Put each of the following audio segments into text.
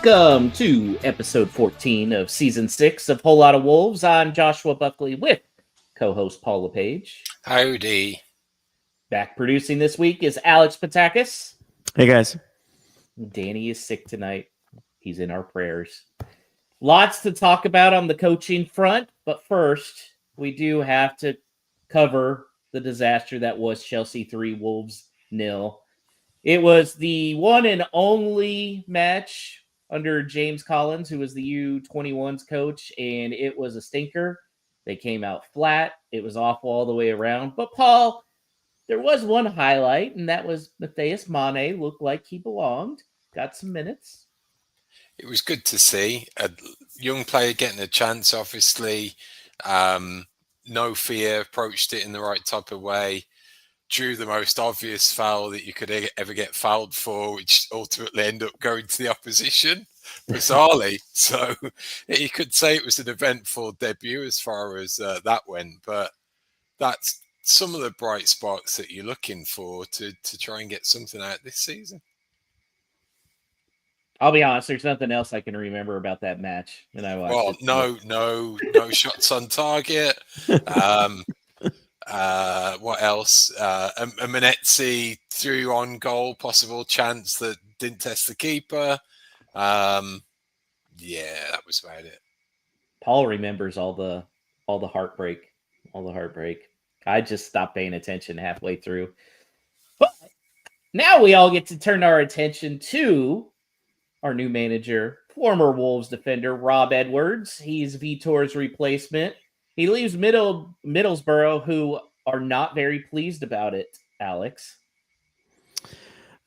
Welcome to episode 14 of season 6 of Whole Lot of Wolves. I'm Joshua Buckley with co-host Paul LePage. Howdy. Back producing this week is Alex Patakis. Hey, guys. Danny is sick tonight. He's in our prayers. Lots to talk about on the coaching front, but first, we do have to cover the disaster that was Chelsea 3, Wolves 0. It was the one and only match under James Collins, who was the U21's coach, and it was a stinker. They came out flat. It was awful all the way around. But, Paul, there was one highlight, and that was Matthias Mane looked like he belonged. Got some minutes. It was good to see a young player getting a chance, obviously. No fear, approached it in the right type of way. Drew the most obvious foul that you could ever get fouled for, which ultimately ended up going to the opposition, bizarrely. So you could say it was an eventful debut as far as that went. But that's some of the bright spots that you're looking for to try and get something out this season. I'll be honest, there's nothing else I can remember about that match when I watched it. No shots on target. What else? A Menezzi threw on goal, possible chance that didn't test the keeper. Yeah, that was about it. Paul remembers all the heartbreak. I just stopped paying attention halfway through. But now we all get to turn our attention to our new manager, former Wolves defender, Rob Edwards. He's Vitor's replacement. He leaves Middlesbrough, who are not very pleased about it, Alex.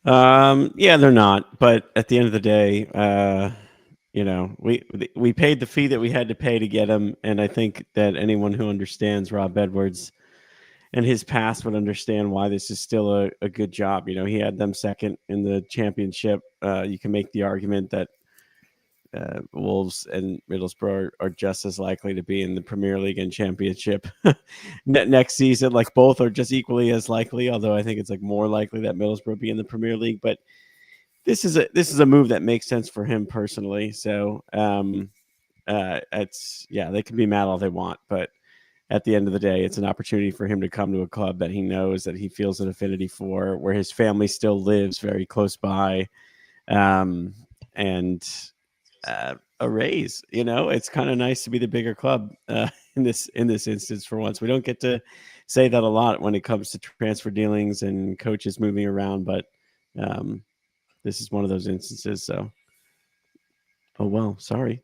Yeah, they're not. But at the end of the day, we paid the fee that we had to pay to get him, and I think that anyone who understands Rob Edwards and his past would understand why this is still a good job. You know, he had them second in the championship. You can make the argument that Wolves and Middlesbrough are just as likely to be in the Premier League and Championship next season. Like, both are just equally as likely, although I think it's like more likely that Middlesbrough be in the Premier League. But this is a move that makes sense for him personally. So they can be mad all they want, but at the end of the day, it's an opportunity for him to come to a club that he knows, that he feels an affinity for, where his family still lives very close by, and a raise. You know, it's kind of nice to be the bigger club in this instance for once. We don't get to say that a lot when it comes to transfer dealings and coaches moving around, but this is one of those instances. So, oh well, sorry.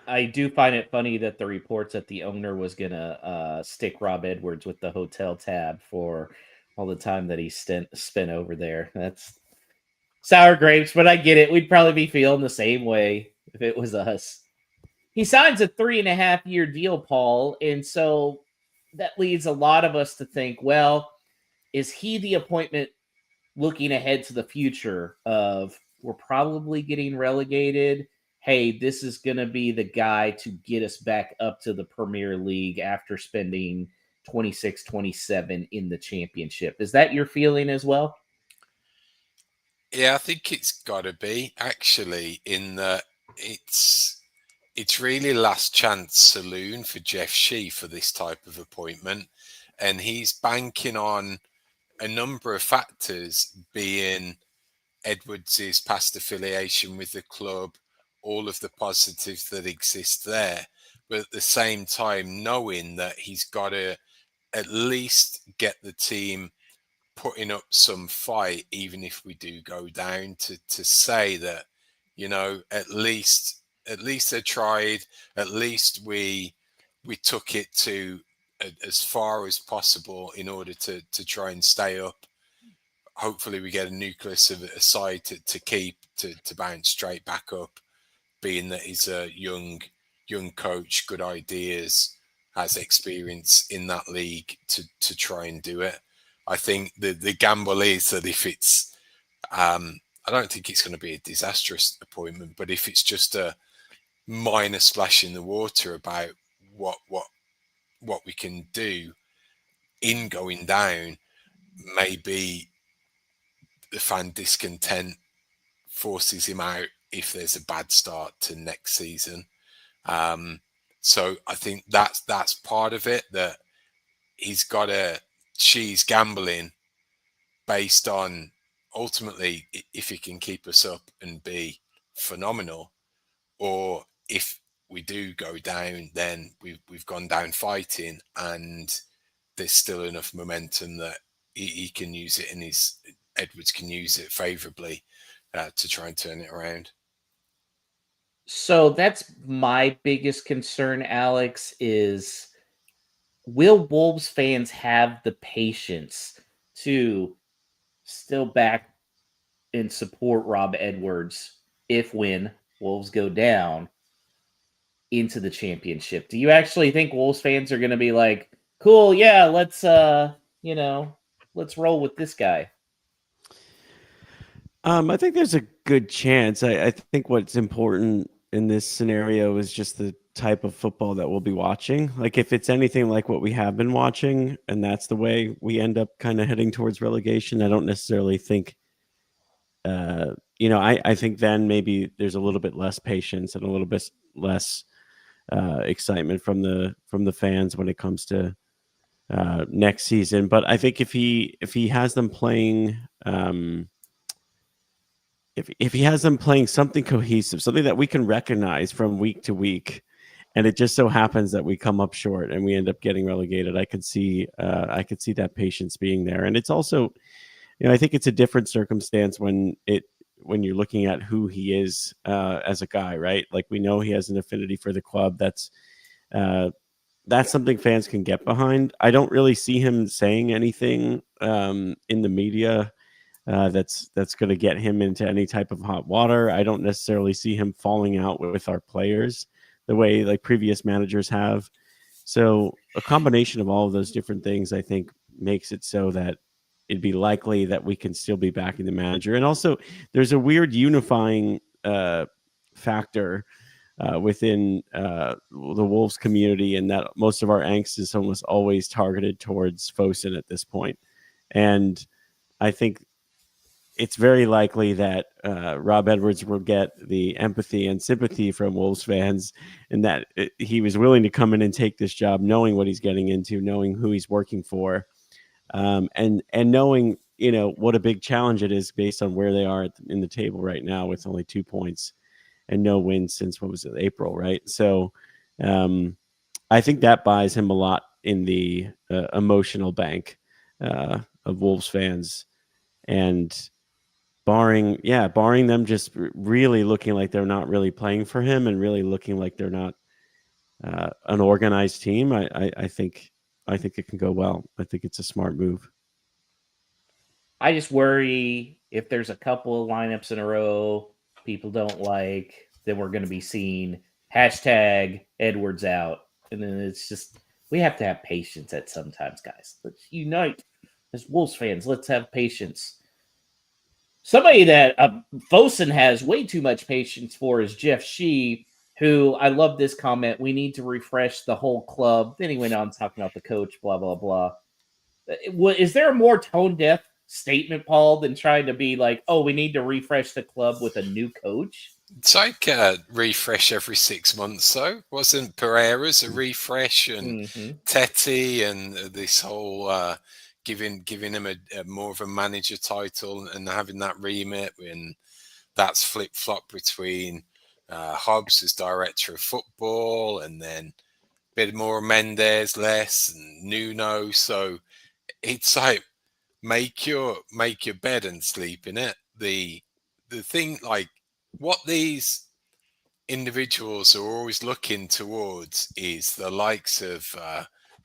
I do find it funny that the reports that the owner was gonna stick Rob Edwards with the hotel tab for all the time that he spent over there. That's sour grapes, but I get it. We'd probably be feeling the same way if it was us. He signs a 3.5-year deal, Paul, and so that leads a lot of us to think, well, is he the appointment looking ahead to the future of we're probably getting relegated? Hey, this is going to be the guy to get us back up to the Premier League after spending 26-27 in the championship. Is that your feeling as well? Yeah, I think it's got to be, actually, in that it's really last chance saloon for Jeff Shee for this type of appointment. And he's banking on a number of factors, being Edwards' past affiliation with the club, all of the positives that exist there. But at the same time, knowing that he's got to at least get the team putting up some fight, even if we do go down, to say that, you know, at least they tried, at least we took it to as far as possible in order to try and stay up. Hopefully we get a nucleus of a side to keep, to bounce straight back up, being that he's a young coach, good ideas, has experience in that league to try and do it. I think the gamble is that if it's, I don't think it's going to be a disastrous appointment, but if it's just a minor splash in the water about what we can do in going down, maybe the fan discontent forces him out if there's a bad start to next season. So I think that's part of it, that she's gambling based on ultimately if he can keep us up and be phenomenal, or if we do go down, then we've gone down fighting, and there's still enough momentum that he can use it, and Edwards can use it favourably to try and turn it around. So that's my biggest concern, Alex, is will Wolves fans have the patience to still back and support Rob Edwards if when Wolves go down into the championship? Do you actually think Wolves fans are going to be like, cool, yeah, let's let's roll with this guy? I think there's a good chance. I think what's important in this scenario is just the type of football that we'll be watching. Like if it's anything like what we have been watching, and that's the way we end up kind of heading towards relegation, I don't necessarily think, I think then maybe there's a little bit less patience and a little bit less excitement from the fans when it comes to next season. But I think if he has them playing. If he has them playing something cohesive, something that we can recognize from week to week, and it just so happens that we come up short and we end up getting relegated, I could see that patience being there. And it's also, I think it's a different circumstance when you're looking at who he is as a guy, right? Like we know he has an affinity for the club. That's something fans can get behind. I don't really see him saying anything in the media that's going to get him into any type of hot water. I don't necessarily see him falling out with our players the way like previous managers have. So a combination of all of those different things, I think, makes it so that it'd be likely that we can still be backing the manager. And also there's a weird unifying factor within the Wolves community, and that most of our angst is almost always targeted towards Fosun at this point. And I think it's very likely that Rob Edwards will get the empathy and sympathy from Wolves fans, and that he was willing to come in and take this job, knowing what he's getting into, knowing who he's working for, and knowing what a big challenge it is based on where they are in the table right now with only 2 points and no wins since what was it, April, right? So I think that buys him a lot in the emotional bank of Wolves fans, and barring them just really looking like they're not really playing for him and really looking like they're not an organized team, I think it can go well. I think it's a smart move. I just worry if there's a couple of lineups in a row people don't like, then we're going to be seeing hashtag Edwards out. And then it's just, we have to have patience at sometimes, guys. Let's unite as Wolves fans. Let's have patience. Somebody that Fosun has way too much patience for is Jeff Shee, who, I love this comment, we need to refresh the whole club. Then he went on talking about the coach, blah, blah, blah. Is there a more tone-deaf statement, Paul, than trying to be like, oh, we need to refresh the club with a new coach? It's like a refresh every 6 months, though. Wasn't Pereira's a refresh, and Teti, and this whole giving him a more of a manager title and having that remit, and that's flip-flop between Hobbs as director of football, and then a bit more Mendes, less, and Nuno. So it's like make your bed and sleep in it. The thing, like, what these individuals are always looking towards is the likes of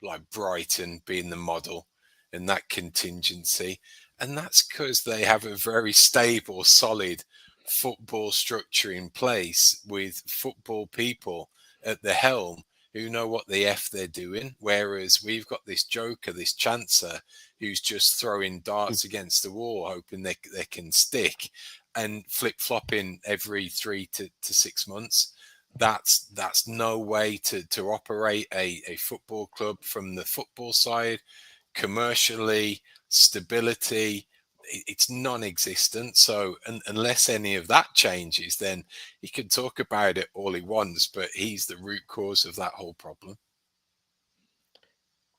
like Brighton being the model and that contingency, and that's because they have a very stable, solid football structure in place with football people at the helm who know what the F they're doing, whereas we've got this joker, this chancer, who's just throwing darts against the wall hoping they can stick, and flip-flopping every 3 to 6 months. That's no way to operate a football club from the football side. Commercially, stability, it's non-existent. So unless any of that changes, then he can talk about it all he wants, but he's the root cause of that whole problem.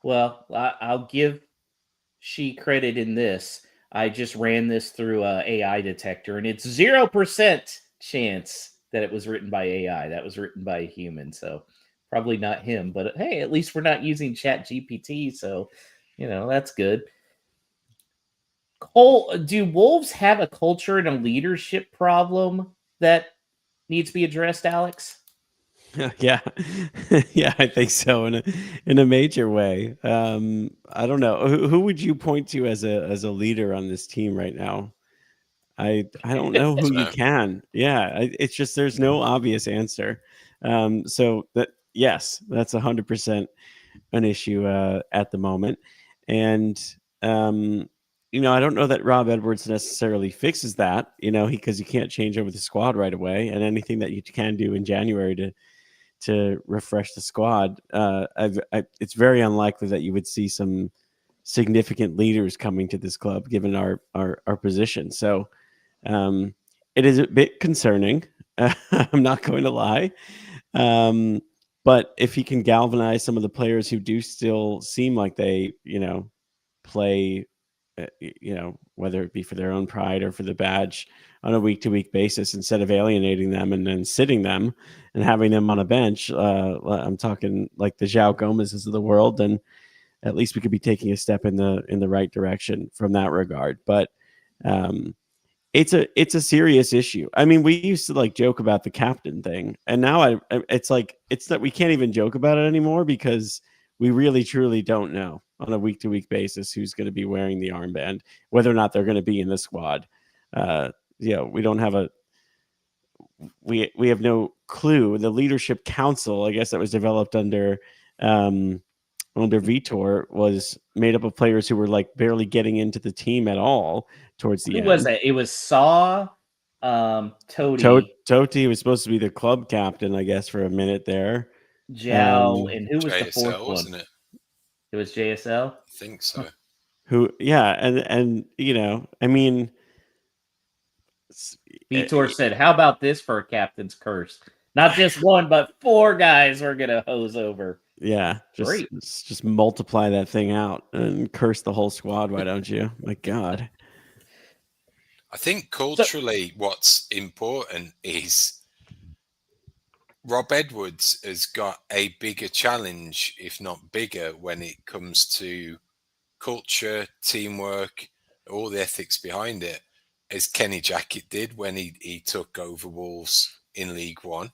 Well, I'll give she credit in this. I just ran this through a AI detector, and it's 0% chance that it was written by AI. That was written by a human, so probably not him. But hey, at least we're not using Chat GPT, so that's good. Cole, do Wolves have a culture and a leadership problem that needs to be addressed, Alex? Yeah, yeah, I think so in a major way. I don't know who would you point to as a leader on this team right now. I don't know who you can. Yeah, it's just there's no obvious answer. So that yes, that's 100% an issue at the moment, and I don't know that Rob Edwards necessarily fixes that. Because you can't change over the squad right away, and anything that you can do in January to refresh the squad, it's very unlikely that you would see some significant leaders coming to this club given our position. So it is a bit concerning. I'm not going to lie. But if he can galvanize some of the players who do still seem like they, play, whether it be for their own pride or for the badge on a week-to-week basis, instead of alienating them and then sitting them and having them on a bench, I'm talking like the João Gomez's of the world, then at least we could be taking a step in the right direction from that regard. But it's a serious issue. I mean, we used to joke about the captain thing, and now it's that we can't even joke about it anymore because we really truly don't know on a week-to-week basis who's going to be wearing the armband, whether or not they're going to be in the squad. We don't have we have no clue. The leadership council, I guess, that was developed under Vitor was made up of players who were barely getting into the team at all towards the end. Who was that? It was Saw, Toti. Toti was supposed to be the club captain, I guess, for a minute there. João, and who was JSL, the fourth one? Wasn't it? It was JSL? I think so. And I mean, Vitor said, how about this for a captain's curse? Not just one, but 4 guys we're going to hose over. Yeah, just multiply that thing out and curse the whole squad. Why don't you? My God. I think culturally what's important is Rob Edwards has got a bigger challenge, if not bigger, when it comes to culture, teamwork, all the ethics behind it, as Kenny Jacqui did when he took over Wolves in League One.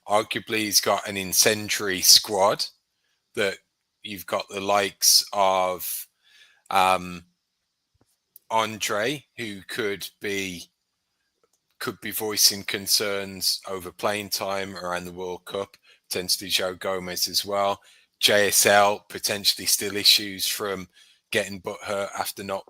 Arguably, he's got an incendiary squad that you've got the likes of Andre, who could be voicing concerns over playing time around the World Cup, potentially João Gomez as well. JSL, potentially still issues from getting butthurt after not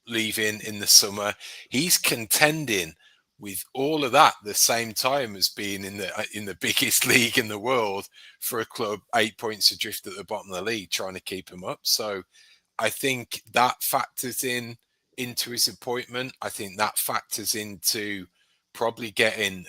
leaving in the summer. He's contending with all of that at the same time as being in the biggest league in the world for a club 8 points adrift at the bottom of the league, trying to keep him up. So I think that factors into his appointment. I think that factors into probably getting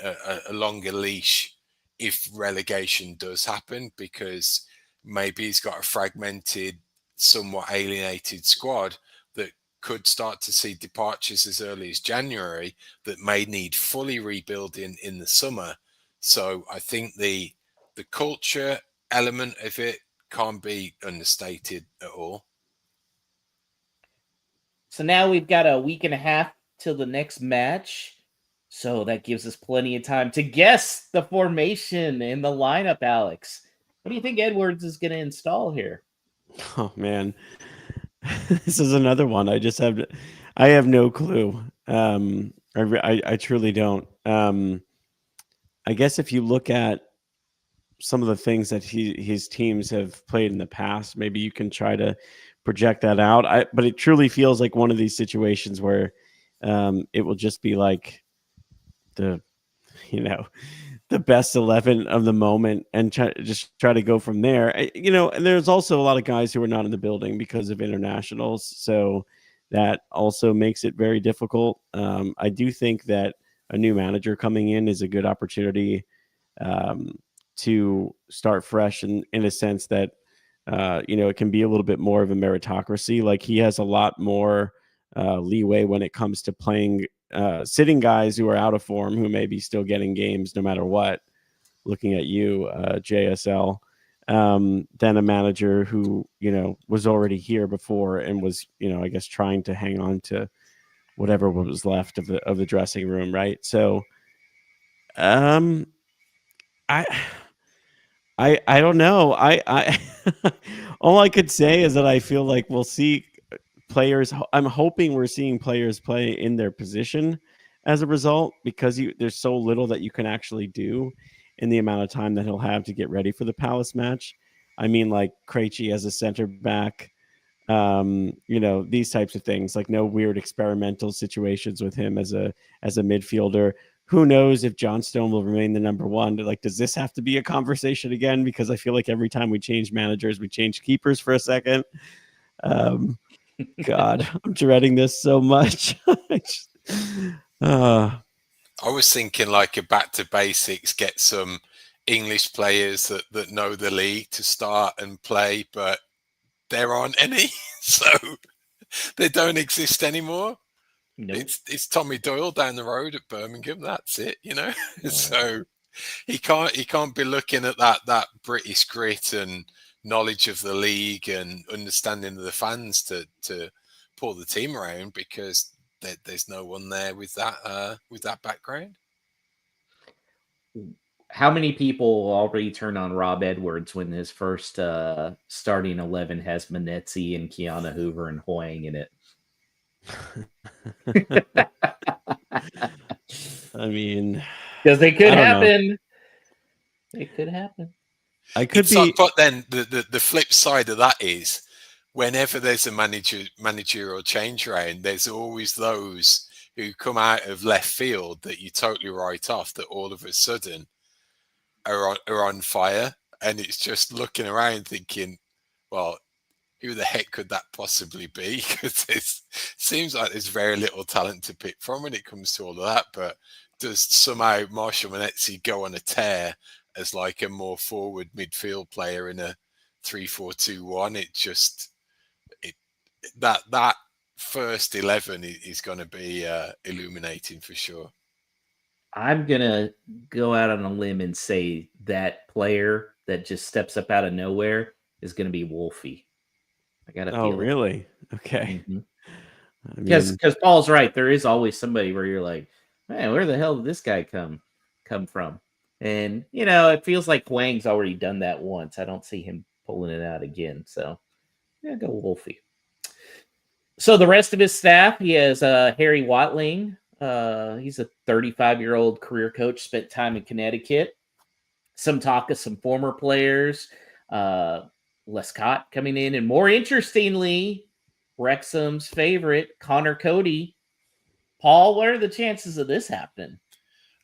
a longer leash if relegation does happen, because maybe he's got a fragmented, somewhat alienated squad that could start to see departures as early as January that may need fully rebuilding in the summer. So I think the culture element of it can't be understated at all. So now we've got a week and a half till the next match. So that gives us plenty of time to guess the formation and the lineup, Alex. What do you think Edwards is going to install here? Oh, man. This is another one. I have no clue. I truly don't. I guess if you look at some of the things that his teams have played in the past, maybe you can try to project that out. But it truly feels like one of these situations where it will just be like the best 11 of the moment and try to go from there. And there's also a lot of guys who are not in the building because of internationals. So that also makes it very difficult. I do think that a new manager coming in is a good opportunity to start fresh in a sense that, it can be a little bit more of a meritocracy. Like he has a lot more leeway when it comes to playing sitting guys who are out of form, who may be still getting games no matter what. Looking at you, JSL, than a manager who, was already here before and was, I guess trying to hang on to whatever was left of the dressing room. Right. So, I don't know. I all I could say is that I feel like we'll see players. I'm hoping we're seeing players play in their position as a result, because there's so little that you can actually do in the amount of time that he'll have to get ready for the Palace match. I mean, like Krejci as a center back, these types of things, like no weird experimental situations with him as a midfielder. Who knows if John Stone will remain the number one? Like, does this have to be a conversation again? Because I feel like every time we change managers, we change keepers for a second. God, I'm dreading this so much. I was thinking like a back to basics, get some English players that know the league to start and play, but there aren't any, so they don't exist anymore. Nope. It's Tommy Doyle down the road at Birmingham. That's it, So he can't be looking at that British grit and knowledge of the league and understanding of the fans to pull the team around, because there's no one there with that background. How many people already turn on Rob Edwards when his first starting 11 has Manetzi and Keanu Hoover and Hoying in it? I mean, because they could happen. It could happen. But then the flip side of that is, whenever there's a managerial change around, there's always those who come out of left field that you totally write off, that all of a sudden are on fire, and it's just looking around thinking, well, who the heck could that possibly be? Because it seems like there's very little talent to pick from when it comes to all of that. But does somehow Marshall Manetzi go on a tear as like a more forward midfield player in a 3-4-2-1? That first 11 is going to be illuminating for sure. I'm going to go out on a limb and say that player that just steps up out of nowhere is going to be Wolfie. I got to feel it. Really? Okay. Because Paul's right. There is always somebody where you're like, man, where the hell did this guy come from? And, it feels like Wang's already done that once. I don't see him pulling it out again. So, yeah, go Wolfie. So the rest of his staff, he has Harry Watling. He's a 35-year-old career coach, spent time in Connecticut. Some talk of some former players. Lescott coming in. And more interestingly, Wrexham's favorite, Connor Cody. Paul, what are the chances of this happening?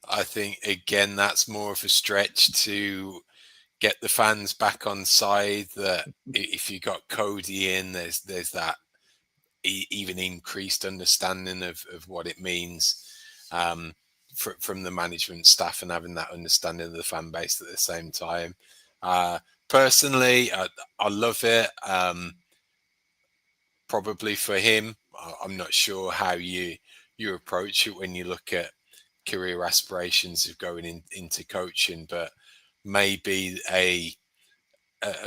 I think, again, that's more of a stretch to get the fans back on side. That if you got Cody in, there's that even increased understanding of what it means from the management staff, and having that understanding of the fan base at the same time. Personally, I love it. Probably for him, I'm not sure how you approach it when you look at career aspirations of going into coaching, but maybe a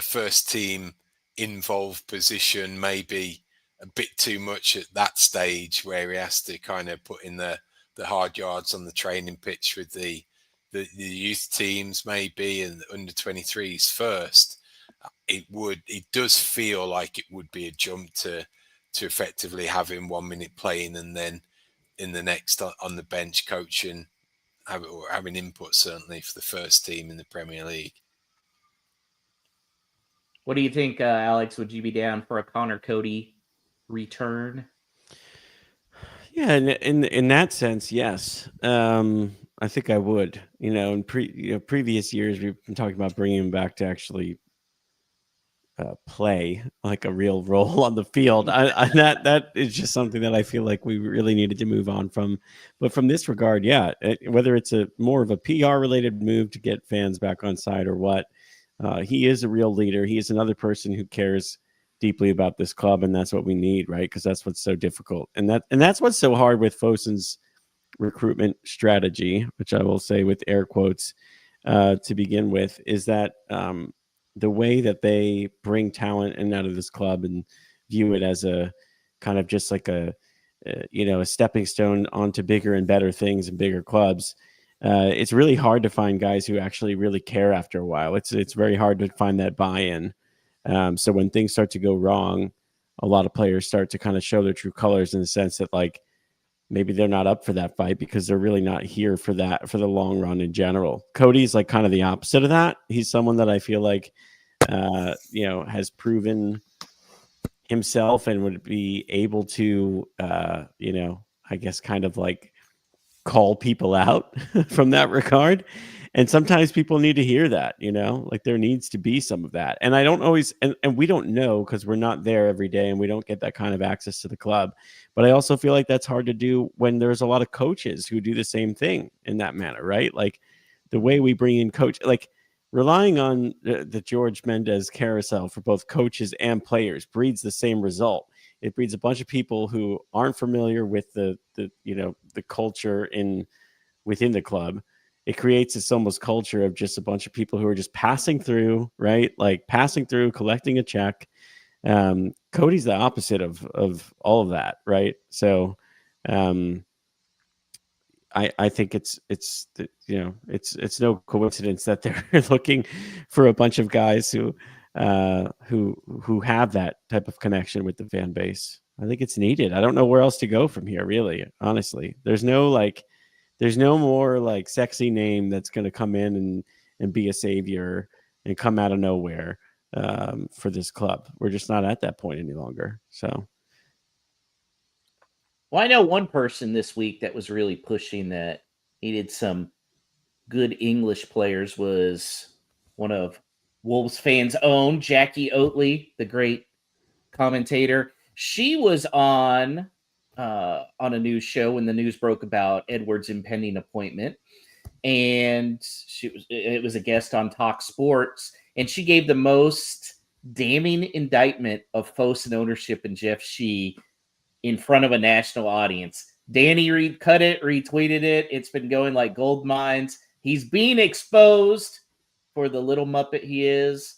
first team involved position, maybe a bit too much at that stage, where he has to kind of put in the hard yards on the training pitch with the youth teams, maybe, and under 23s first. It does feel like it would be a jump to effectively have him 1 minute playing and then in the next on the bench coaching, or having input certainly for the first team in the Premier League. What do you think, Alex? Would you be down for a Connor Cody return? Yeah, in that sense, yes. I think I would. In previous years, we've been talking about bringing him back to actually play like a real role on the field. That is just something that I feel like we really needed to move on from. But from this regard, yeah, whether it's a more of a PR related move to get fans back on side or what, he is a real leader. He is another person who cares deeply about this club, and that's what we need, right? Because that's what's so difficult, and that's what's so hard with Fosun's recruitment strategy, which I will say with air quotes to begin with, is that the way that they bring talent in and out of this club and view it as a kind of just like a stepping stone onto bigger and better things and bigger clubs. It's really hard to find guys who actually really care after a while. It's very hard to find that buy-in. So when things start to go wrong, a lot of players start to kind of show their true colors in the sense that like maybe they're not up for that fight because they're really not here for that for the long run in general. Cody's like kind of the opposite of that. He's someone that I feel like has proven himself and would be able to I guess kind of like call people out from that regard. And sometimes people need to hear that, like there needs to be some of that. And I don't always, and we don't know because we're not there every day and we don't get that kind of access to the club. But I also feel like that's hard to do when there's a lot of coaches who do the same thing in that manner, right? Like the way we bring in like relying on the George Mendes carousel for both coaches and players breeds the same result. It breeds a bunch of people who aren't familiar with the culture within the club. It creates this almost culture of just a bunch of people who are just passing through, right? Like passing through, collecting a check. Cody's the opposite of all of that, right? So I think it's no coincidence that they're looking for a bunch of guys who have that type of connection with the fan base. I think it's needed. I don't know where else to go from here, really, honestly. There's no more like sexy name that's going to come in and be a savior and come out of nowhere for this club. We're just not at that point any longer. So, well, I know one person this week that was really pushing that needed some good English players was one of Wolves fans' own, Jacqui Oatley, the great commentator. She was on a news show when the news broke about Edwards' impending appointment, and it was a guest on Talk Sports, and she gave the most damning indictment of Fosun ownership and Jeff Shee in front of a national audience. Danny cut it, retweeted it. It's been going like gold mines. He's being exposed for the little Muppet he is.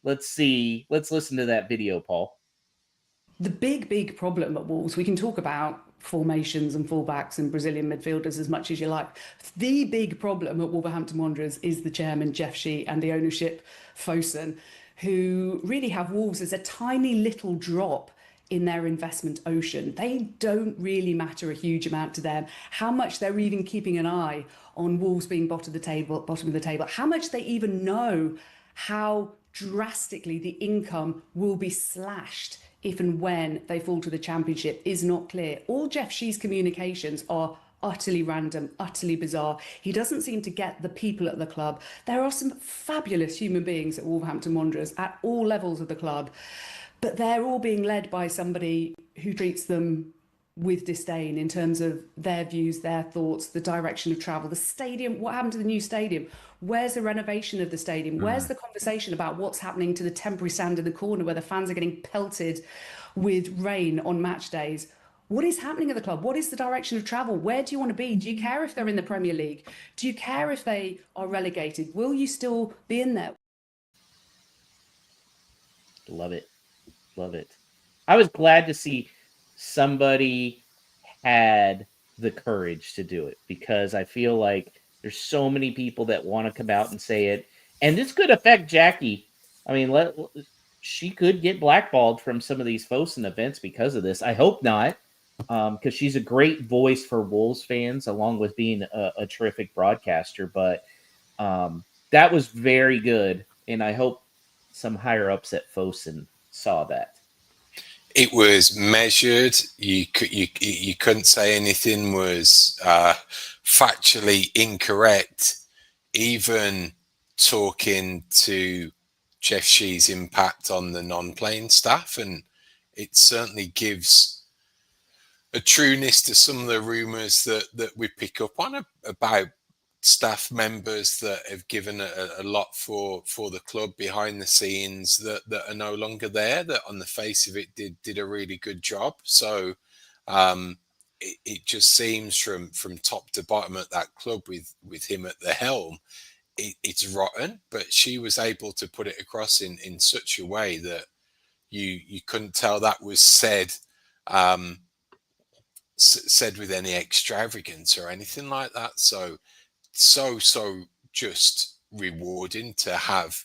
Let's see. Let's listen to that video, Paul. The big problem at Wolves, we can talk about formations and fullbacks and Brazilian midfielders as much as you like. The big problem at Wolverhampton Wanderers is the chairman, Jeff Shee, and the ownership, Fosun, who really have Wolves as a tiny little drop in their investment ocean. They don't really matter a huge amount to them. How much they're even keeping an eye on Wolves being bottom of the table, how much they even know how drastically the income will be slashed if and when they fall to the Championship is not clear. All Jeff Shee's communications are utterly random, utterly bizarre. He doesn't seem to get the people at the club. There are some fabulous human beings at Wolverhampton Wanderers at all levels of the club, but they're all being led by somebody who treats them with disdain in terms of their views, their thoughts, the direction of travel, the stadium. What happened to the new stadium? Where's the renovation of the stadium? Where's the conversation about what's happening to the temporary stand in the corner where the fans are getting pelted with rain on match days? What is happening at the club? What is the direction of travel? Where do you want to be? Do you care if they're in the Premier League? Do you care if they are relegated? Will you still be in there? Love it. Love it. I was glad to see somebody had the courage to do it, because I feel like there's so many people that want to come out and say it. And this could affect Jacqui. I mean, she could get blackballed from some of these Fosun events because of this. I hope not, because she's a great voice for Wolves fans, along with being a terrific broadcaster. But that was very good, and I hope some higher ups at Fosun saw that. It was measured. You couldn't say anything was factually incorrect. Even talking to Jeff Shee's impact on the non-playing staff, and it certainly gives a trueness to some of the rumours that we pick up on about staff members that have given a lot for the club behind the scenes that are no longer there, that on the face of it did a really good job. So it just seems from top to bottom at that club with him at the helm, it's rotten, but she was able to put it across in such a way that you couldn't tell that was said with any extravagance or anything like that. So just rewarding to have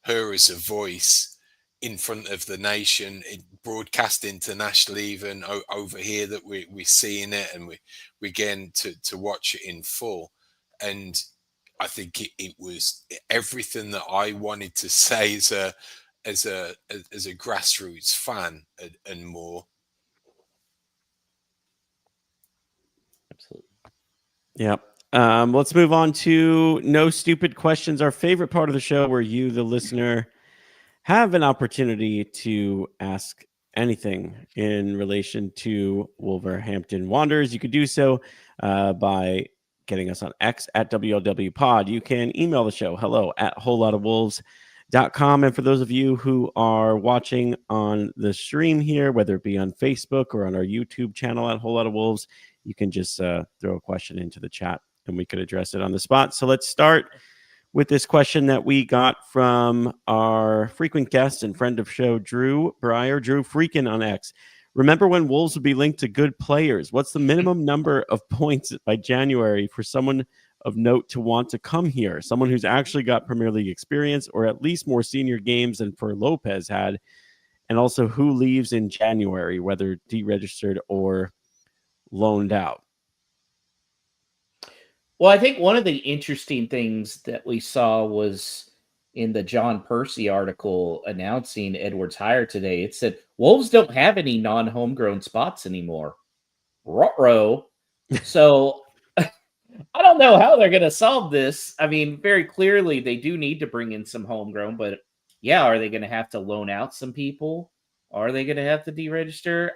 her as a voice in front of the nation, broadcast internationally, even over here, that we're seeing it and we're getting to watch it in full. And I think it was everything that I wanted to say as a grassroots fan and more. Absolutely. Yeah. Let's move on to No Stupid Questions, our favorite part of the show, where you, the listener, have an opportunity to ask anything in relation to Wolverhampton Wanderers. You could do so by getting us on X at WLW Pod. You can email the show, hello@wholelotofwolves.com. And for those of you who are watching on the stream here, whether it be on Facebook or on our YouTube channel at Whole Lot of Wolves, you can just throw a question into the chat and we could address it on the spot. So let's start with this question that we got from our frequent guest and friend of show, Drew Breyer. Drew Freakin on X. Remember when Wolves would be linked to good players? What's the minimum number of points by January for someone of note to want to come here? Someone who's actually got Premier League experience or at least more senior games than for Lopez had. And also who leaves in January, whether deregistered or loaned out. Well, I think one of the interesting things that we saw was in the John Percy article announcing Edwards' hire today. It said Wolves don't have any non-homegrown spots anymore. Ruh-roh. So I don't know how they're going to solve this. I mean, very clearly they do need to bring in some homegrown, but yeah, are they going to have to loan out some people? Are they going to have to deregister?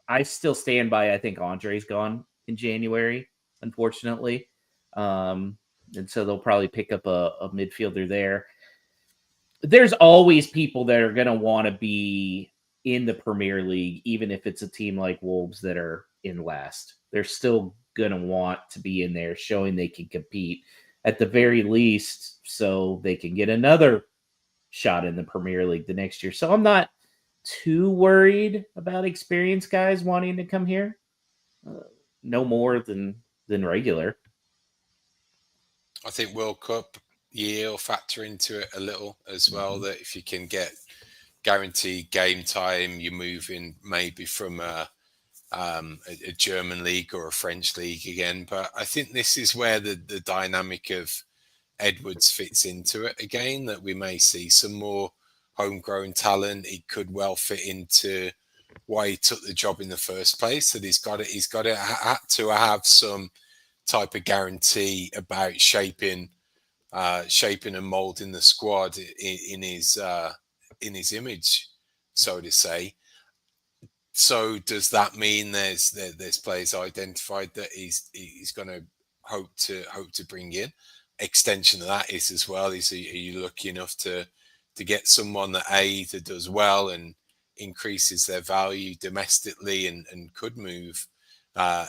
I still stand by, I think Andre's gone in January, unfortunately. And so they'll probably pick up a midfielder there. There's always people that are going to want to be in the Premier League, even if it's a team like Wolves that are in last. They're still going to want to be in there, showing they can compete at the very least, so they can get another shot in the Premier League the next year. So I'm not too worried about experienced guys wanting to come here. No more than regular. I think World Cup year will factor into it a little as well, that if you can get guaranteed game time, you're moving maybe from a German league or a French league again. But I think this is where the dynamic of Edwards fits into it again, that we may see some more homegrown talent. It could well fit into why he took the job in the first place, that he's got to have some type of guarantee about shaping and molding the squad in his image, so to say. So does that mean there's players identified that he's going to hope to bring in? Extension of that is as well, are you lucky enough to get someone that either does well and increases their value domestically and could move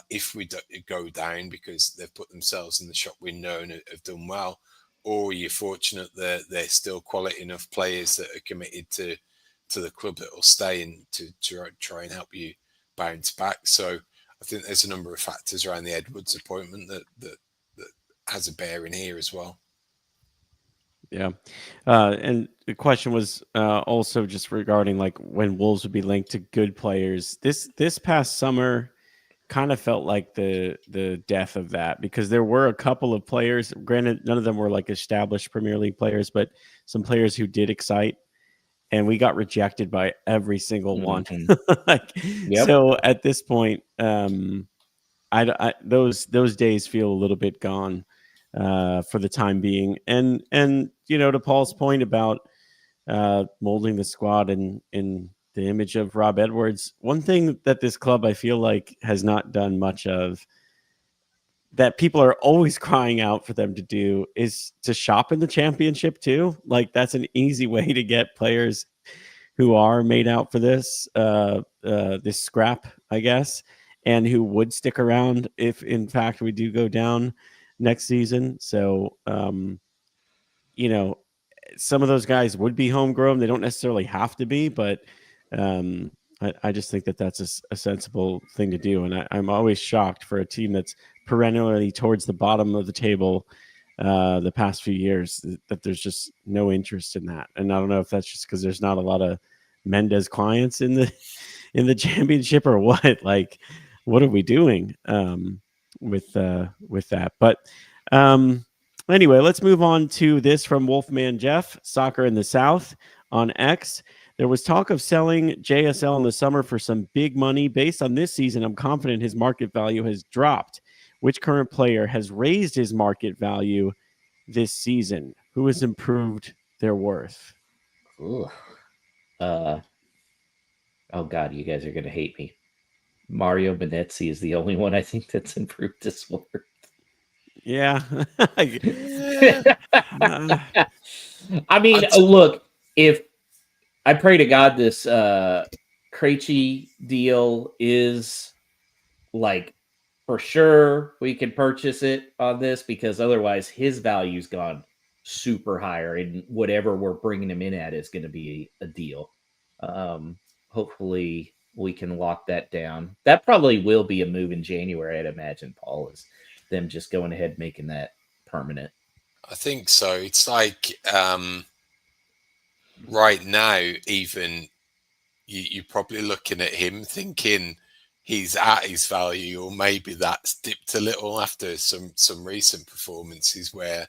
if we go down because they've put themselves in the shop window and have done well, or you're fortunate that they're still quality enough players that are committed to the club that will stay and to try and help you bounce back. So I think there's a number of factors around the Edwards appointment that has a bearing here as well. Yeah. And the question was also just regarding like when Wolves would be linked to good players. This past summer kind of felt like the death of that, because there were a couple of players, granted, none of them were like established Premier League players, but some players who did excite, and we got rejected by every single one. So at this point, those days feel a little bit gone for the time being. And to Paul's point about molding the squad in the image of Rob Edwards. One thing that this club, I feel like, has not done much of, that people are always crying out for them to do, is to shop in the championship too. Like, that's an easy way to get players who are made out for this this scrap, I guess, and who would stick around if in fact we do go down next season. So you know, some of those guys would be homegrown. They don't necessarily have to be, but I just think that that's a sensible thing to do. And I'm always shocked for a team that's perennially towards the bottom of the table the past few years that there's just no interest in that. And I don't know if that's just because there's not a lot of Mendez clients in the championship or what. Like, what are we doing with that? But anyway, let's move on to this from Wolfman Jeff, Soccer in the South on X. There was talk of selling JSL in the summer for some big money. Based on this season, I'm confident his market value has dropped. Which current player has raised his market value this season? Who has improved their worth? Ooh. Oh God, you guys are gonna hate me. Mario Benetti is the only one I think that's improved his worth. Yeah. I mean, look, if I pray to God this Krejci deal is like for sure we can purchase it on this, because otherwise his value's gone super higher, and whatever we're bringing him in at is going to be a deal. Hopefully we can lock that down. That probably will be a move in January, I'd imagine, Paul, is them just going ahead making that permanent. I think so. It's like right now, even you're probably looking at him thinking he's at his value, or maybe that's dipped a little after some recent performances where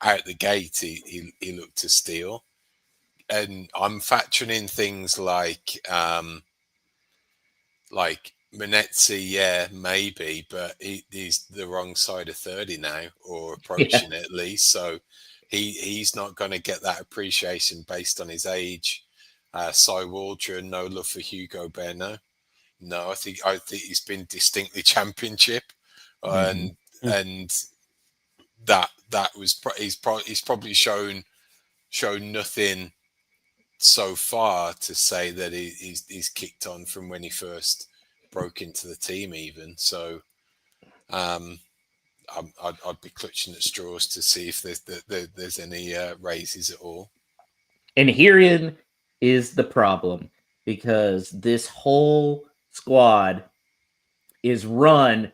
out the gate he looked to steal. And I'm factoring in things like Benetti, yeah, maybe, but he's the wrong side of 30 now, or approaching it at least. So he's not going to get that appreciation based on his age. Cy Waldron, no love for Hugo Berno. No, I think he's been distinctly championship, and that was he's probably shown nothing so far to say that he's kicked on from when he first broke into the team even. So I'd be clutching at straws to see if there's any raises at all. And herein is the problem, because this whole squad is run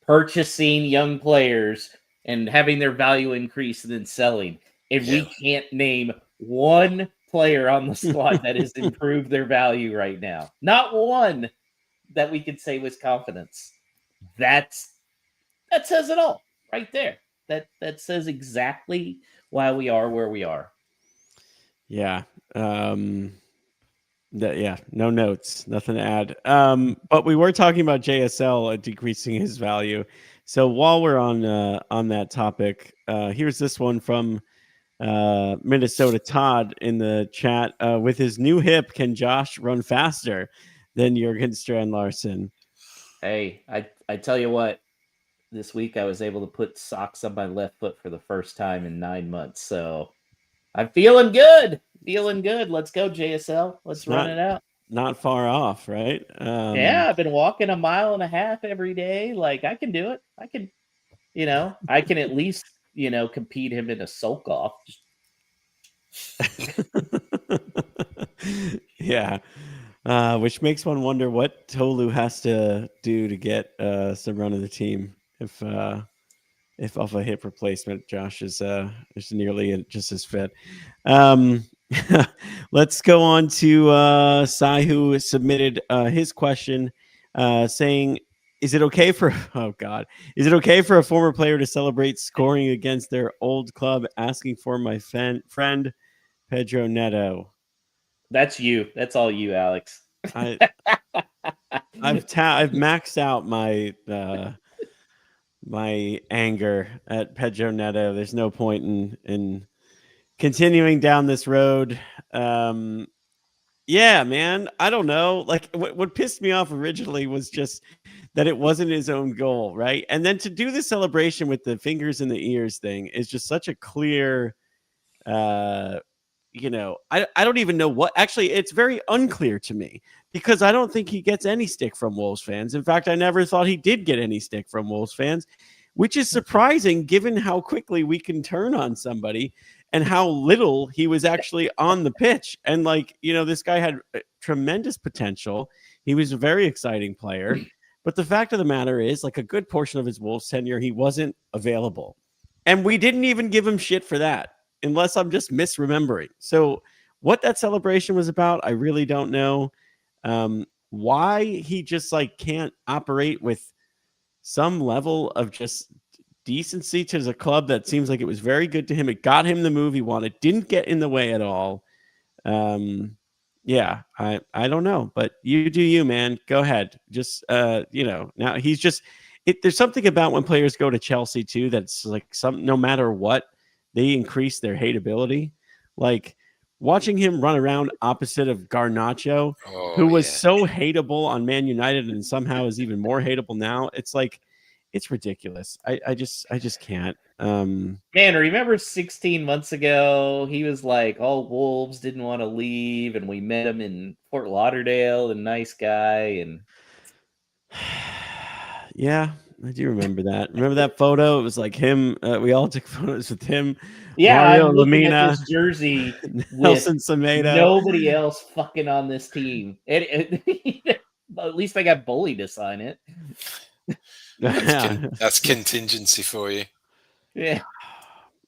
purchasing young players and having their value increase and then selling. And we can't name one player on the squad that has improved their value right now. Not one that we could say with confidence. That says it all right there. That says exactly why we are where we are. Yeah. No notes, nothing to add. But we were talking about JSL decreasing his value. So while we're on that topic, here's this one from Minnesota Todd in the chat. With his new hip, can Josh run faster than Jurgen Strand Larsen? Hey, I tell you what, this week I was able to put socks on my left foot for the first time in 9 months. So I'm feeling good. Let's go, JSL. Let's run it out. Not far off, right? Yeah, I've been walking 1.5 miles every day. Like, I can do it. I can at least, compete him in a soak off. Yeah. Which makes one wonder what Tolu has to do to get some run of the team. If off a hip replacement, Josh is nearly just as fit. Let's go on to Sai, who submitted his question, saying, Is it okay for a former player to celebrate scoring against their old club? Asking for my friend Pedro Neto. That's you. That's all you, Alex. I've maxed out my anger at Pedro Neto. There's no point in continuing down this road. Yeah, man. I don't know. Like what pissed me off originally was just that it wasn't his own goal, right? And then to do the celebration with the fingers in the ears thing is just such a clear I don't even know what actually it's very unclear to me because I don't think he gets any stick from Wolves fans. In fact, I never thought he did get any stick from Wolves fans, which is surprising given how quickly we can turn on somebody and how little he was actually on the pitch. And this guy had tremendous potential. He was a very exciting player. But the fact of the matter is, like a good portion of his Wolves tenure, he wasn't available. And we didn't even give him shit for that, unless I'm just misremembering. So what that celebration was about, I really don't know. Why he just can't operate with some level of just decency to the club that seems like it was very good to him. It got him the move he wanted, didn't get in the way at all. Yeah, I don't know, but you do you, man. Go ahead. Just now he's just there's something about when players go to Chelsea too that's like no matter what, they increase their hateability. Like watching him run around opposite of Garnacho, who was so hateable on Man United and somehow is even more hateable now. It's like it's ridiculous. I just can't. Man, remember 16 months ago, he was like, all Wolves didn't want to leave, and we met him in Fort Lauderdale, a nice guy, and yeah, I do remember that. Remember that photo? It was like him. We all took photos with him. Yeah, Mario I'm looking Lemina, at this jersey Nelson with Semedo. nobody else fucking on this team. At least I got Bully to sign it. That's contingency for you. Yeah.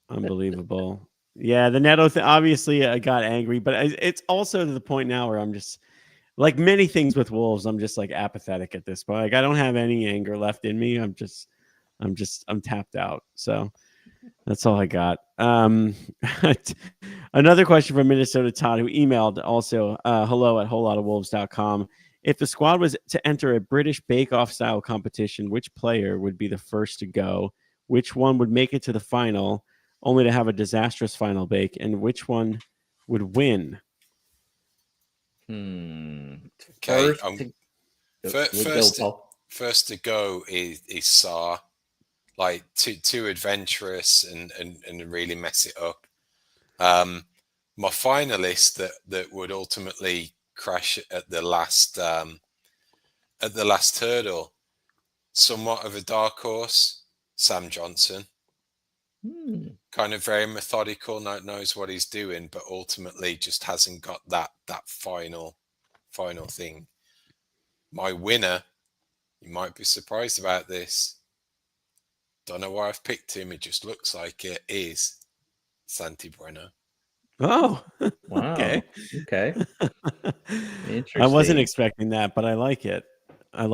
Unbelievable. Yeah, the Neto thing, obviously I got angry, but it's also to the point now where I'm just like many things with Wolves, I'm just like apathetic at this point. Like I don't have any anger left in me. I'm tapped out. So that's all I got. Another question from Minnesota Todd, who emailed also hello@wholelotofwolves.com. If the squad was to enter a British bake-off style competition, which player would be the first to go? Which one would make it to the final, only to have a disastrous final bake? And which one would win? Okay, first to go is Saar. Like too adventurous and really mess it up. My finalist that would ultimately crash at the last hurdle, somewhat of a dark horse, Sam Johnson. Kind of very methodical, knows what he's doing, but ultimately just hasn't got that final thing. My winner, you might be surprised about this. Don't know why I've picked him. It just looks like it is Santi Bueno. Oh, wow. Okay. Interesting. I wasn't expecting that, but I like it. I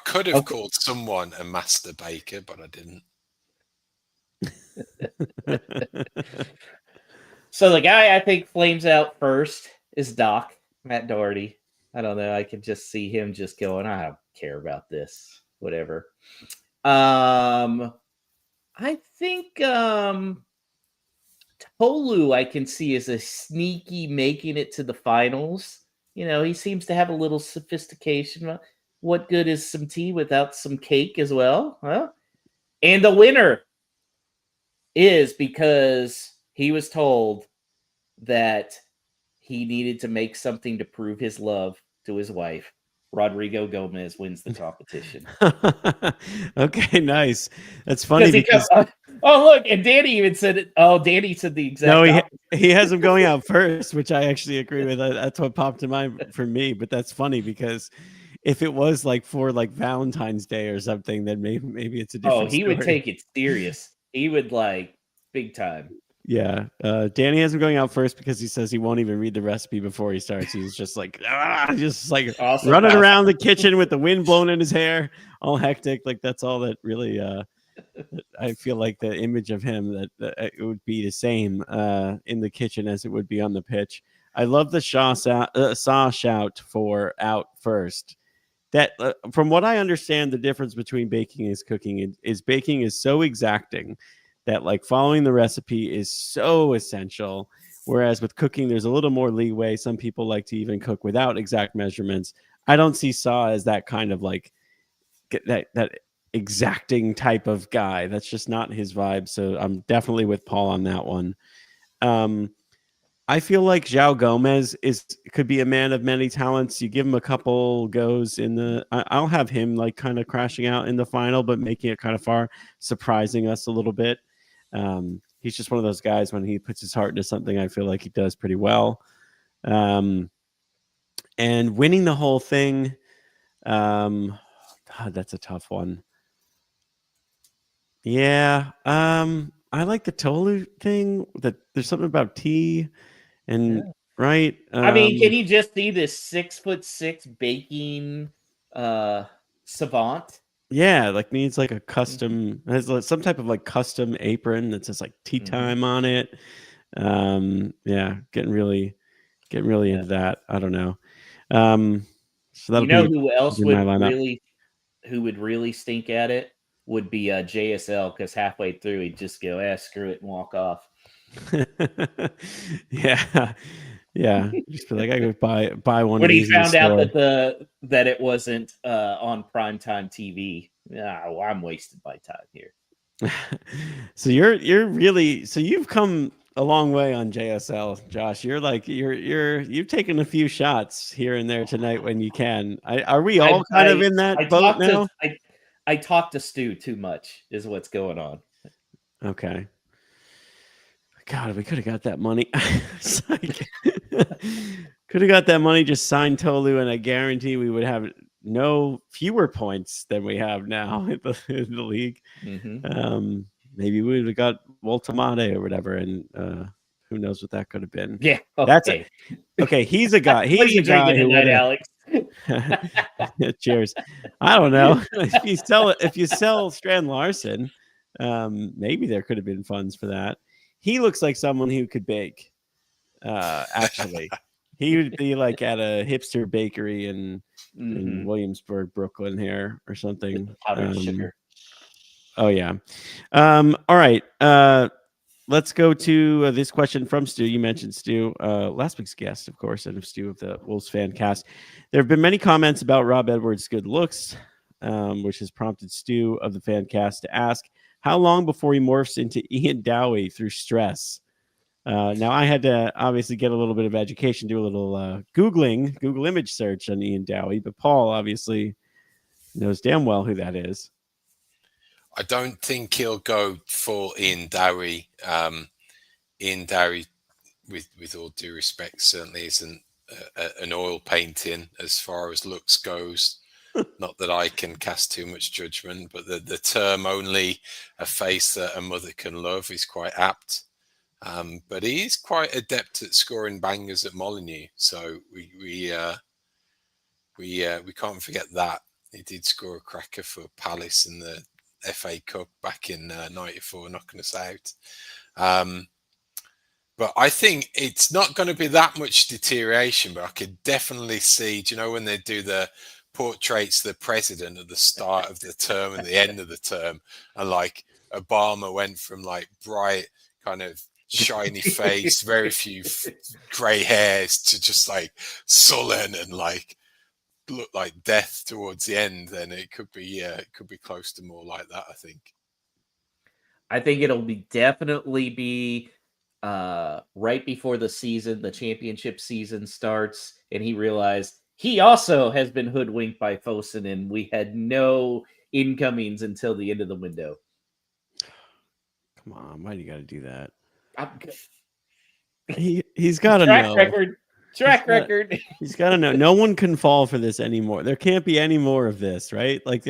could have called someone a master baker, but I didn't. So the guy I think flames out first is Matt Doherty. I don't know. I can just see him just going, I don't care about this. Whatever. I think Tolu I can see as a sneaky making it to the finals. He seems to have a little sophistication. What good is some tea without some cake as well? Huh? And the winner is because he was told that he needed to make something to prove his love to his wife. Rodrigo Gomez wins the competition. Okay, nice. That's funny because look, and Danny even said it. Oh, Danny said the exact. No, he has him going out first, which I actually agree with. That's what popped to mind for me. But that's funny because if it was like for like Valentine's Day or something, then maybe it's a different. He would take it serious. He would like big time. Yeah, Danny has him going out first because he says he won't even read the recipe before he starts. He's just like, running around the kitchen with the wind blowing in his hair, all hectic. Like that's all that really. I feel like the image of him that it would be the same in the kitchen as it would be on the pitch. I love the Saw shout for out first. That from what I understand, the difference between baking and cooking is baking is so exacting that like following the recipe is so essential. Whereas with cooking, there's a little more leeway. Some people like to even cook without exact measurements. I don't see Saw as that kind of like that exacting type of guy. That's just not his vibe. So I'm definitely with Paul on that one. I feel like João Gomez could be a man of many talents. You give him a couple goes I'll have him like kind of crashing out in the final, but making it kind of far, surprising us a little bit. He's just one of those guys when he puts his heart into something, I feel like he does pretty well. And winning the whole thing, God, that's a tough one. Yeah. I like the Tolu thing. That there's something about tea and right. I mean, can you just see this 6'6" baking savant? Yeah, like needs like a custom, has like some type of like custom apron that says like tea time on it. Yeah, getting really into that. I don't know. So You know who else would really stink at it would be JSL, because halfway through he'd just go, screw it, and walk off. Yeah. Just be like, I could buy one. When of he these in the found out store. that it wasn't on primetime TV, well, I'm wasting my time here. So you're really, so you've come a long way on JSL, Josh. You're like you've taken a few shots here and there tonight when you can. Are we all kind of in that boat now? I talk to Stu too much is what's going on. Okay. God, we could have got that money. Could have got that money, just signed Tolu, and I guarantee we would have fewer points than we have now in the league. Maybe we would have got Woltamade or whatever, and who knows what that could have been. Yeah, okay. Okay, he's a guy. He's a guy who would Alex. Cheers. I don't know. If you sell Strand Larson, maybe there could have been funds for that. He looks like someone who could bake. Actually, he would be like at a hipster bakery in Williamsburg, Brooklyn, here or something. Powdered sugar. Oh yeah. All right. Let's go to this question from Stu. You mentioned Stu, last week's guest, of course, and Stu of the Wolves fan cast. There have been many comments about Rob Edwards' good looks, which has prompted Stu of the fan cast to ask, how long before he morphs into Ian Dowie through stress? Now, I had to obviously get a little bit of education, do a little Google image search on Ian Dowie, but Paul obviously knows damn well who that is. I don't think he'll go full Ian Dowie. Ian Dowie, with all due respect, certainly isn't an oil painting as far as looks goes. Not that I can cast too much judgment, but the term "only a face that a mother can love" is quite apt. But he is quite adept at scoring bangers at Molineux, so we can't forget that. He did score a cracker for Palace in the FA Cup back in '94, knocking us out. But I think it's not going to be that much deterioration, but I could definitely see, do you know, when they do the portraits of the president at the start of the term and the end of the term, and like Obama went from like bright kind of shiny face, very few grey hairs, to just like sullen and like look like death towards the end, then it could be close to more like that. I think it'll definitely be right before the championship season starts, and he realized he also has been hoodwinked by Fosun, and we had no incomings until the end of the window. Come on, why do you got to do that? I'm good. He's got to know. Track record. He's got to know. No one can fall for this anymore. There can't be any more of this, right? Like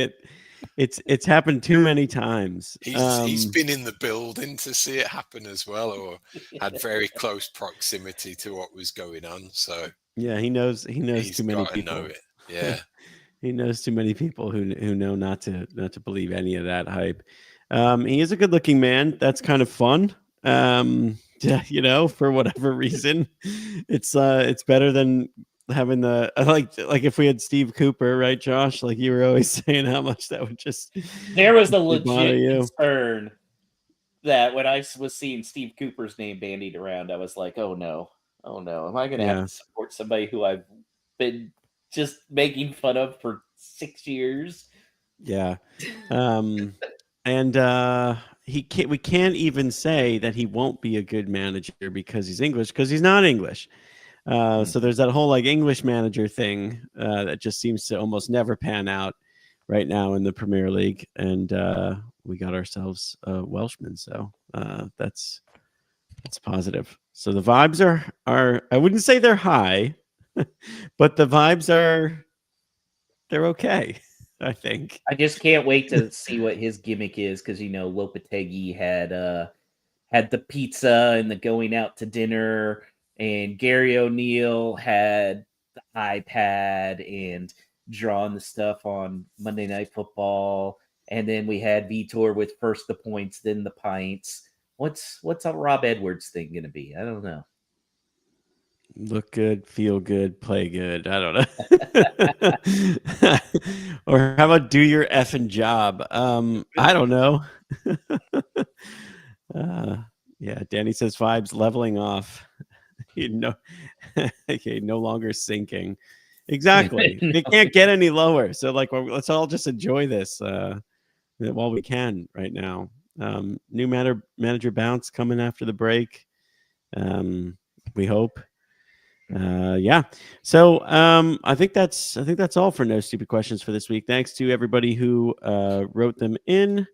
it's happened too many times. He's been in the building to see it happen as well, or had very close proximity to what was going on. So yeah, he knows too many people. Know it. Yeah. He knows too many people who know not to believe any of that hype. He is a good-looking man. That's kind of fun. You know, for whatever reason, it's better than having the like if we had Steve Cooper, right, Josh? Like you were always saying how much that would just there was the legit concern that when I was seeing Steve Cooper's name bandied around, I was like, oh no, am I going to have Yeah. to support somebody who I've been just making fun of for 6 years? Yeah. And we can't even say that he won't be a good manager because he's English, because he's not English. So there's that whole like English manager thing that just seems to almost never pan out right now in the Premier League, and we got ourselves a Welshman, so that's positive. So the vibes are I wouldn't say they're high, but the vibes they're okay. I think. I just can't wait to see what his gimmick is, because Lopetegui had the pizza and the going out to dinner, and Gary O'Neill had the iPad and drawing the stuff on Monday Night Football, and then we had Vitor with first the points, then the pints. What's a Rob Edwards thing going to be? I don't know. Look good, feel good, play good. I don't know. Or how about do your effing job? I don't know. Yeah, Danny says vibes leveling off. Okay, no longer sinking. Exactly. No. They can't get any lower. So like, let's all just enjoy this while we can right now. New manager bounce coming after the break. We hope. Yeah. So I think that's all for No Stupid Questions for this week. Thanks to everybody who wrote them in,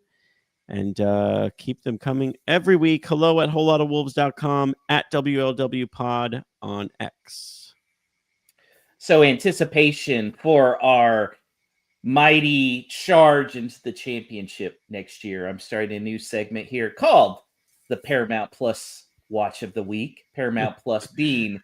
and keep them coming every week. Hello at wholelotofwolves.com, at WLW Pod on X. So anticipation for our mighty charge into the championship next year. I'm starting a new segment here called the Paramount Plus Watch of the Week. Paramount Plus being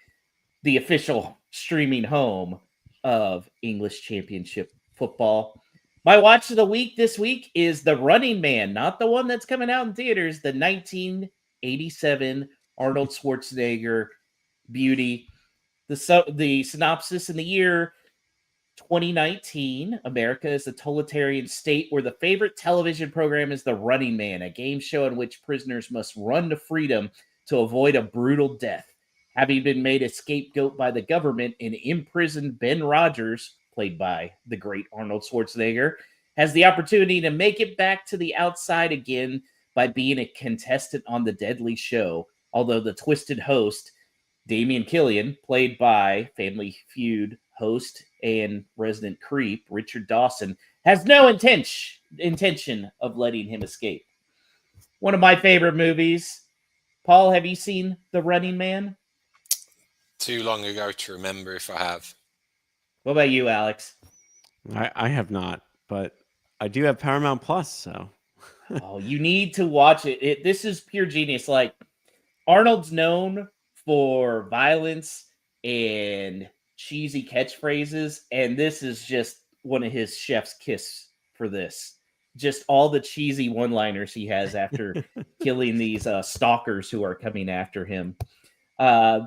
the official streaming home of English Championship football. My watch of the week this week is The Running Man, not the one that's coming out in theaters, the 1987 Arnold Schwarzenegger beauty. The synopsis: in the year 2019, America is a totalitarian state where the favorite television program is The Running Man, a game show in which prisoners must run to freedom to avoid a brutal death. Having been made a scapegoat by the government, an imprisoned Ben Rogers, played by the great Arnold Schwarzenegger, has the opportunity to make it back to the outside again by being a contestant on the deadly show, although the twisted host, Damian Killian, played by Family Feud host and resident creep Richard Dawson, has no intention of letting him escape. One of my favorite movies. Paul, have you seen The Running Man? Too long ago to remember if I have. What about you, Alex? I have not, but I do have Paramount Plus, so. Oh, you need to watch it. This is pure genius. Like, Arnold's known for violence and cheesy catchphrases, and this is just one of his chef's kiss for this. Just all the cheesy one-liners he has after killing these stalkers who are coming after him.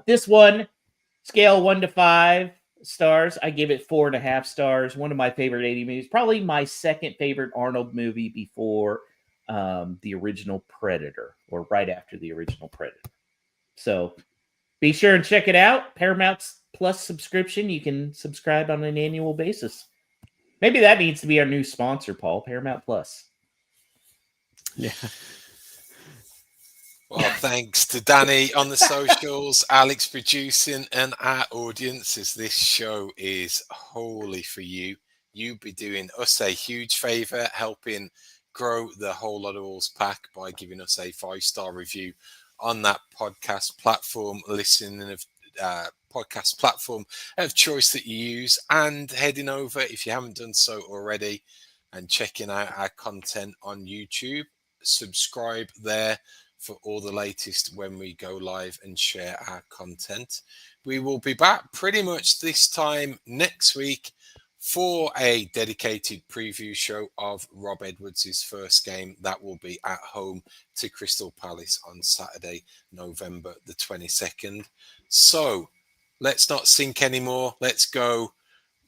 This one, scale 1 to 5 stars, I give it 4.5 stars. One of my favorite 80 movies. Probably my second favorite Arnold movie before the original Predator, or right after the original Predator. So be sure and check it out. Paramount Plus subscription. You can subscribe on an annual basis. Maybe that needs to be our new sponsor, Paul. Paramount Plus. Yeah. Well, thanks to Danny on the socials, Alex producing, and our audience, as this show is wholly for you. You be doing us a huge favor, helping grow the Whole Lot of Wolves pack by giving us a 5-star review on that podcast platform, podcast platform of choice that you use, and heading over, if you haven't done so already, and checking out our content on YouTube. Subscribe there for all the latest when we go live and share our content. We will be back pretty much this time next week for a dedicated preview show of Rob Edwards' first game. That will be at home to Crystal Palace on Saturday, November the 22nd. So let's not sink anymore. Let's go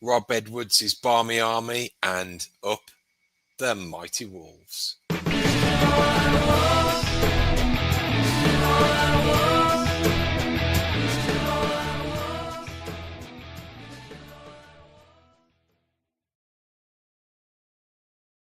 Rob Edwards' Barmy Army and up the mighty Wolves.